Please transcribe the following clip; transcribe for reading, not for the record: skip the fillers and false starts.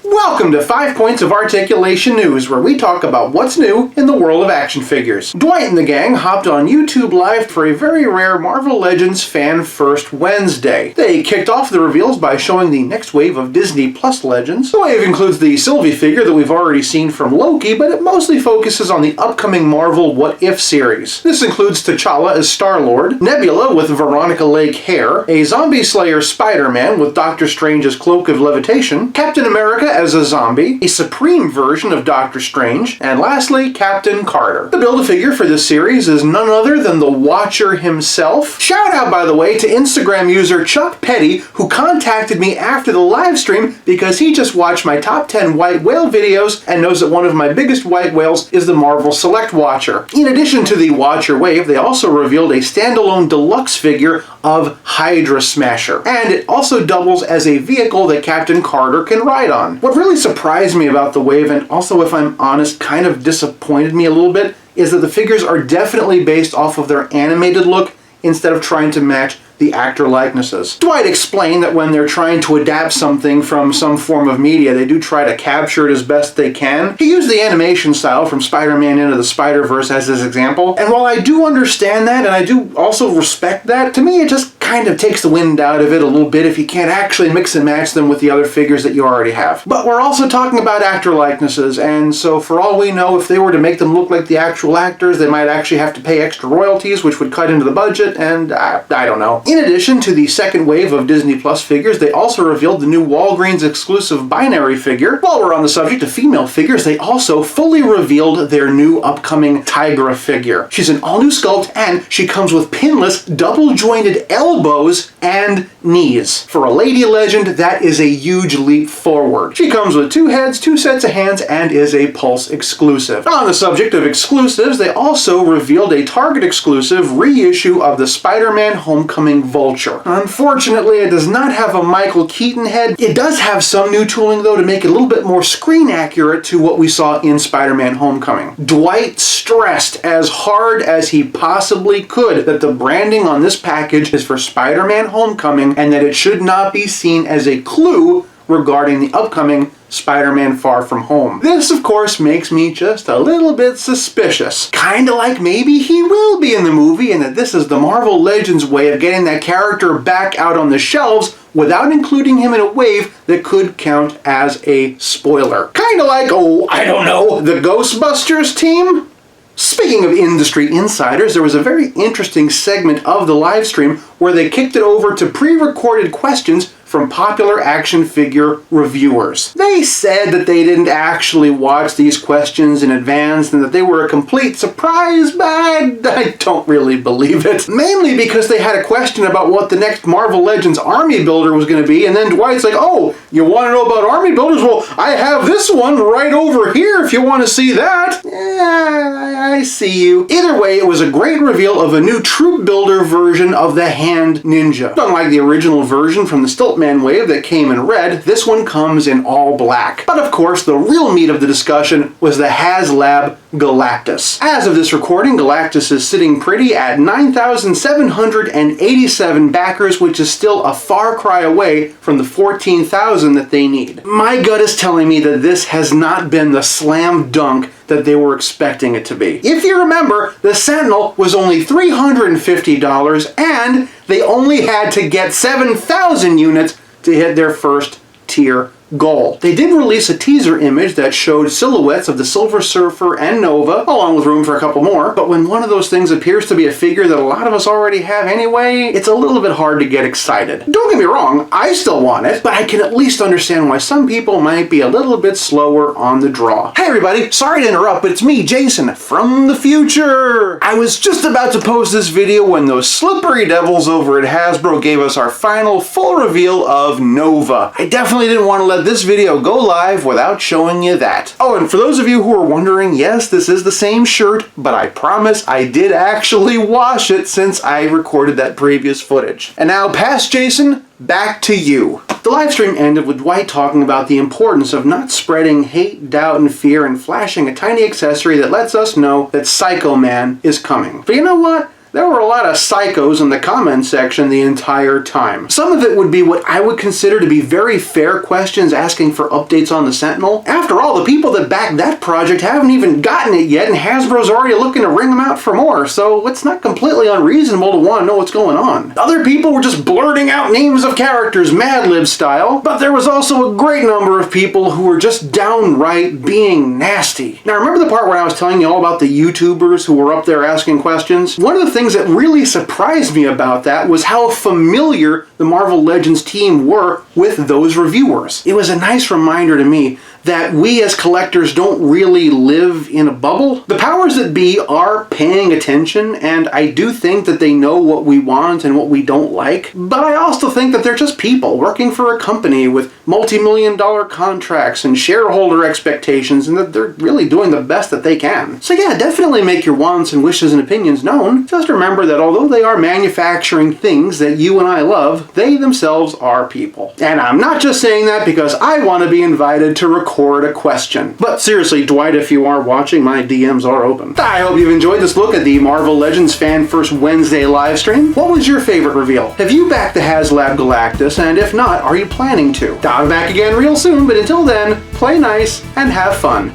Welcome to 5 Points of Articulation News, where we talk about what's new in the world of action figures. Dwight and the gang hopped on YouTube Live for a very rare Marvel Legends Fan First Wednesday. They kicked off the reveals by showing the next wave of Disney Plus Legends. The wave includes the Sylvie figure that we've already seen from Loki, but it mostly focuses on the upcoming Marvel What If series. This includes T'Challa as Star-Lord, Nebula with Veronica Lake hair, a Zombie Slayer Spider-Man with Doctor Strange's Cloak of Levitation, Captain America as a zombie, a Supreme version of Doctor Strange, and lastly, Captain Carter. The Build-A-Figure for this series is none other than the Watcher himself. Shout out, by the way, to Instagram user Chuck Petty, who contacted me after the live stream because he just watched my top 10 white whale videos and knows that one of my biggest white whales is the Marvel Select Watcher. In addition to the Watcher wave, they also revealed a standalone deluxe figure of Hydra Smasher, and it also doubles as a vehicle that Captain Carter can ride on. What really surprised me about the wave, and also, if I'm honest, kind of disappointed me a little bit, is that the figures are definitely based off of their animated look instead of trying to match the actor likenesses. Dwight explained that when they're trying to adapt something from some form of media, they do try to capture it as best they can. He used the animation style from Spider-Man Into the Spider-Verse as his example, and while I do understand that, and I do also respect that, to me it just kind of takes the wind out of it a little bit if you can't actually mix and match them with the other figures that you already have. But we're also talking about actor likenesses, and so for all we know, if they were to make them look like the actual actors, they might actually have to pay extra royalties, which would cut into the budget, and I don't know. In addition to the second wave of Disney Plus figures, they also revealed the new Walgreens exclusive binary figure. While we're on the subject of female figures, they also fully revealed their new upcoming Tigra figure. She's an all-new sculpt, and she comes with pinless, double-jointed elbows and knees. For a lady legend, that is a huge leap forward. She comes with 2 heads, 2 sets of hands, and is a Pulse exclusive. On the subject of exclusives, they also revealed a Target exclusive reissue of the Spider-Man Homecoming Vulture. Unfortunately, it does not have a Michael Keaton head. It does have some new tooling, though, to make it a little bit more screen accurate to what we saw in Spider-Man Homecoming. Dwight stressed as hard as he possibly could that the branding on this package is for Spider-Man Homecoming and that it should not be seen as a clue regarding the upcoming Spider-Man Far From Home. This, of course, makes me just a little bit suspicious. Kinda like maybe he will be in the movie and that this is the Marvel Legends way of getting that character back out on the shelves without including him in a wave that could count as a spoiler. Kinda like, oh, I don't know, the Ghostbusters team? Speaking of industry insiders, there was a very interesting segment of the live stream where they kicked it over to pre-recorded questions from popular action figure reviewers. They said that they didn't actually watch these questions in advance and that they were a complete surprise, but I don't really believe it. Mainly because they had a question about what the next Marvel Legends army builder was going to be, and then Dwight's like, oh, you want to know about army builders? Well, I have this one right over here if you want to see that. Yeah, I see you. Either way, it was a great reveal of a new troop builder version of the Hand Ninja. Unlike the original version from the Stiltman wave that came in red, this one comes in all black. But of course, the real meat of the discussion was the Haslab Galactus. As of this recording, Galactus is sitting pretty at 9,787 backers, which is still a far cry away from the 14,000 that they need. My gut is telling me that this has not been the slam dunk that they were expecting it to be. If you remember, the Sentinel was only $350 and they only had to get 7,000 units to hit their first tier goal. They did release a teaser image that showed silhouettes of the Silver Surfer and Nova, along with room for a couple more, but when one of those things appears to be a figure that a lot of us already have anyway, it's a little bit hard to get excited. Don't get me wrong, I still want it, but I can at least understand why some people might be a little bit slower on the draw. Hey everybody, sorry to interrupt, but it's me, Jason, from the future! I was just about to post this video when those slippery devils over at Hasbro gave us our final full reveal of Nova. I definitely didn't want to let this video go live without showing you that. Oh, and for those of you who are wondering, yes, this is the same shirt, but I promise I did actually wash it since I recorded that previous footage. And now, past Jason, back to you. The livestream ended with Dwight talking about the importance of not spreading hate, doubt, and fear and flashing a tiny accessory that lets us know that Psycho Man is coming. But you know what? there were a lot of psychos in the comment section the entire time. Some of it would be what I would consider to be very fair questions asking for updates on the Sentinel. After all, the people that backed that project haven't even gotten it yet, and Hasbro's already looking to ring them out for more, so it's not completely unreasonable to want to know what's going on. Other people were just blurting out names of characters, Mad Lib style, but there was also a great number of people who were just downright being nasty. Now remember the part where I was telling you all about the YouTubers who were up there asking questions? One of the things that really surprised me about that was how familiar the Marvel Legends team were with those reviewers. It was a nice reminder to me that we as collectors don't really live in a bubble. The powers that be are paying attention, and I do think that they know what we want and what we don't like, but I also think that they're just people working for a company with multi-million-dollar contracts and shareholder expectations, and that they're really doing the best that they can. So yeah, definitely make your wants and wishes and opinions known. Just remember that although they are manufacturing things that you and I love, they themselves are people. And I'm not just saying that because I want to be invited to record a question. But seriously, Dwight, if you are watching, my DMs are open. I hope you've enjoyed this look at the Marvel Legends Fan First Wednesday livestream. What was your favorite reveal? Have you backed the Haslab Galactus? And if not, are you planning to? I'll be back again real soon, but until then, play nice and have fun.